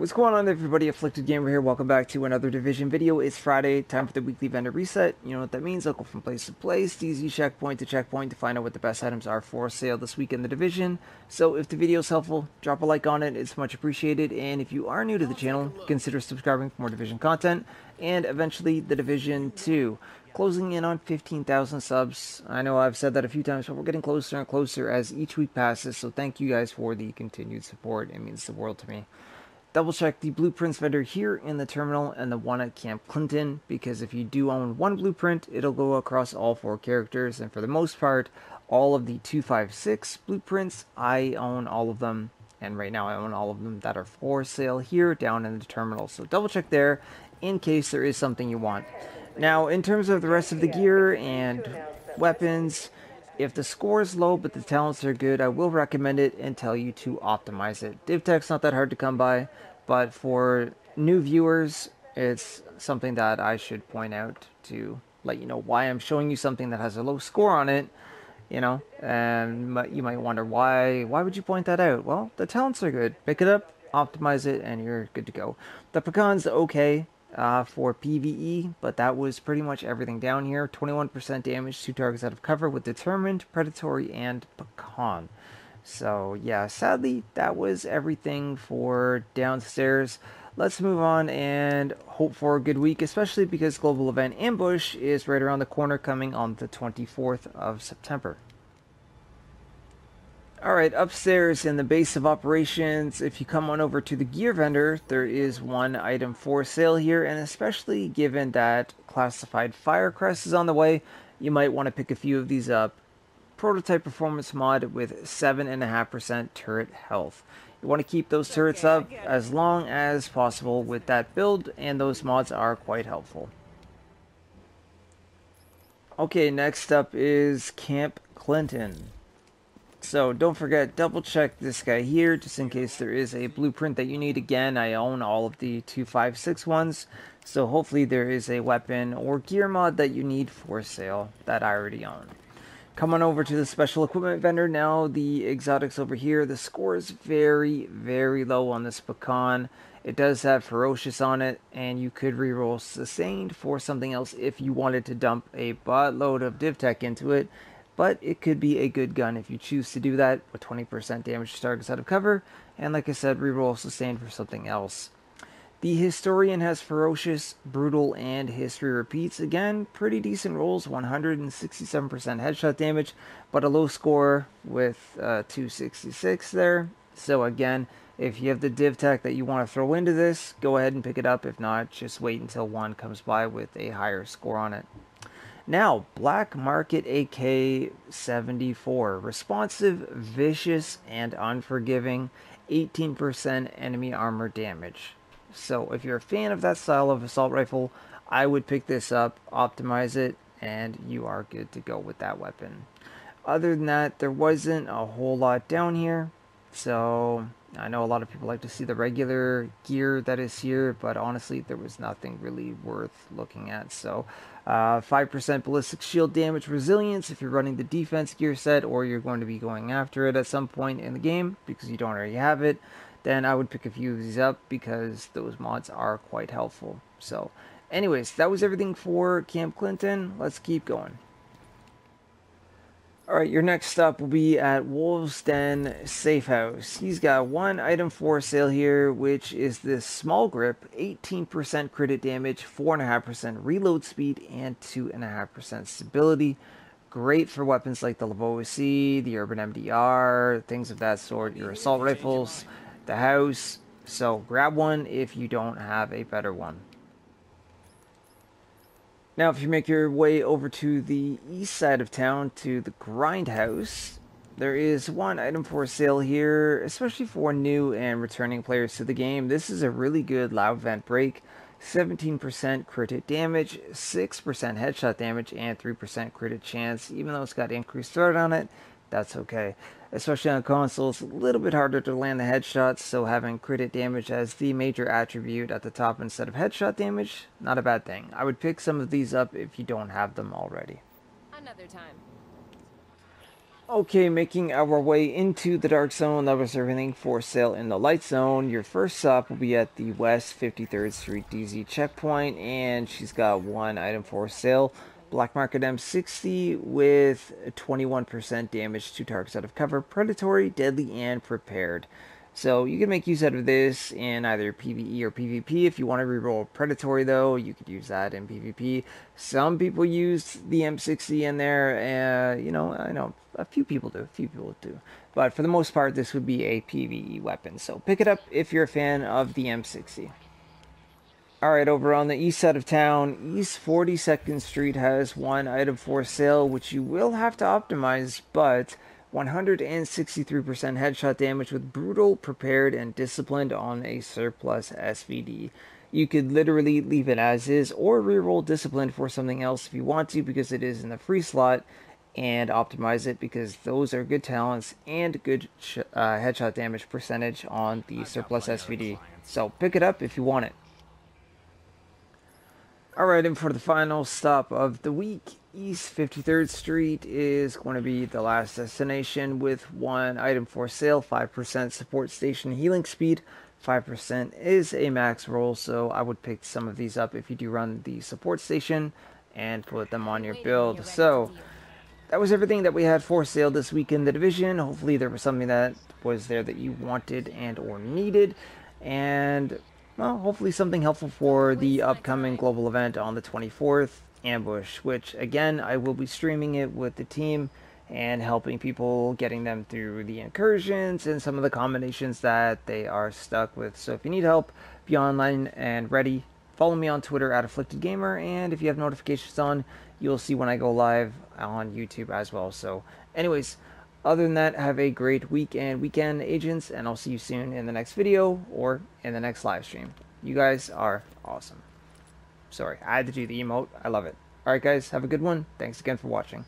What's going on everybody? Afflicted Gamer here. Welcome back to another Division video. It's Friday, time for the weekly vendor reset. You know what that means. I'll go from place to place, easy checkpoint to checkpoint to find out what the best items are for sale this week in the Division. So if the video is helpful, drop a like on it. It's much appreciated. And if you are new to the channel, consider subscribing for more Division content and eventually the Division 2. Closing in on 15,000 subs. I know I've said that a few times, but we're getting closer and closer as each week passes. So thank you guys for the continued support. It means the world to me. Double check the blueprints vendor here in the terminal and the one at Camp Clinton, because if you do own one blueprint, it'll go across all 4 characters, and for the most part, all of the 256 blueprints, I own all of them, and right now I own all of them that are for sale here down in the terminal, so double check there in case there is something you want. Now, in terms of the rest of the gear and weapons, if the score is low but the talents are good, I will recommend it and tell you to optimize it. DivTech's not that hard to come by, but for new viewers, it's something that I should point out to let you know why I'm showing you something that has a low score on it, you know, and you might wonder why would you point that out? Well, the talents are good. Pick it up, optimize it, and you're good to go. The pecan's okay for PvE, but that was pretty much everything down here. 21% damage to targets out of cover with Determined, Predatory, and Pecan. So yeah, sadly, that was everything for downstairs. Let's move on and hope for a good week, especially because Global Event Ambush is right around the corner, coming on the 24th of September. Alright, upstairs in the base of operations, if you come on over to the gear vendor, there is one item for sale here, and especially given that classified Firecrest is on the way, you might want to pick a few of these up. Prototype performance mod with 7.5% turret health. You want to keep those turrets up as long as possible with that build, and those mods are quite helpful. Okay, next up is Camp Clinton. So don't forget, double check this guy here just in case there is a blueprint that you need. Again, I own all of the 256 ones, so hopefully there is a weapon or gear mod that you need for sale that I already own. Come on over to the special equipment vendor now. The exotics over here, the score is very, very low on this pecan. It does have ferocious on it, and you could reroll sustained for something else if you wanted to dump a buttload of DivTech into it. But it could be a good gun if you choose to do that, with 20% damage to targets out of cover, and like I said, reroll sustained for something else. The Historian has Ferocious, Brutal, and History repeats. Again, pretty decent rolls, 167% headshot damage, but a low score with 266 there. So again, if you have the DivTech that you want to throw into this, go ahead and pick it up. If not, just wait until one comes by with a higher score on it. Now, Black Market AK-74. Responsive, vicious, and unforgiving. 18% enemy armor damage. So, if you're a fan of that style of assault rifle, I would pick this up, optimize it, and you are good to go with that weapon. Other than that, there wasn't a whole lot down here. So, I know a lot of people like to see the regular gear that is here, but honestly, there was nothing really worth looking at. So, 5% ballistic shield damage resilience if you're running the defense gear set, or you're going to be going after it at some point in the game because you don't already have it, then I would pick a few of these up because those mods are quite helpful. So, anyways, that was everything for Camp Clinton. Let's keep going. Alright, your next stop will be at Wolves Den Safe House. He's got one item for sale here, which is this small grip, 18% crit damage, 4.5% reload speed, and 2.5% stability. Great for weapons like the Lavoe C, the Urban MDR, things of that sort, your assault rifles, the house. So grab one if you don't have a better one. Now, if you make your way over to the east side of town to the Grindhouse, there is one item for sale here, especially for new and returning players to the game. This is a really good loud vent break. 17% crit damage, 6% headshot damage, and 3% crit chance. Even though it's got increased threat on it, that's okay. Especially on console, it's a little bit harder to land the headshots, so having crit damage as the major attribute at the top instead of headshot damage, not a bad thing. I would pick some of these up if you don't have them already. Another time. Okay, making our way into the dark zone. That was everything for sale in the light zone. Your first stop will be at the West 53rd Street DZ checkpoint, and she's got one item for sale. Black Market M60 with 21% damage to targets out of cover, predatory, deadly, and prepared. So you can make use out of this in either PvE or PvP. If you want to reroll predatory though, you could use that in PvP. Some people use the M60 in there, and I know a few people do. But for the most part, this would be a PvE weapon. So pick it up if you're a fan of the M60. Alright, over on the east side of town, East 42nd Street has one item for sale, which you will have to optimize, but 163% headshot damage with brutal, prepared, and disciplined on a surplus SVD. You could literally leave it as is, or reroll disciplined for something else if you want to, because it is in the free slot, and optimize it because those are good talents and good headshot damage percentage on the surplus SVD. So pick it up if you want it. Alright, and for the final stop of the week, East 53rd Street is going to be the last destination with one item for sale, 5% support station healing speed. 5% is a max roll, so I would pick some of these up if you do run the support station and put them on your build. So that was everything that we had for sale this week in the division. Hopefully there was something that was there that you wanted and or needed, and well, hopefully something helpful for the upcoming global event on the 24th, Ambush, which again I will be streaming it with the team and helping people, getting them through the incursions and some of the combinations that they are stuck with. So if you need help, be online and ready. Follow me on Twitter at AfflictedGamer, and if you have notifications on, you'll see when I go live on YouTube as well. So anyways, other than that, have a great week and weekend, agents, and I'll see you soon in the next video or in the next live stream. You guys are awesome. Sorry, I had to do the emote. I love it. Alright guys, have a good one. Thanks again for watching.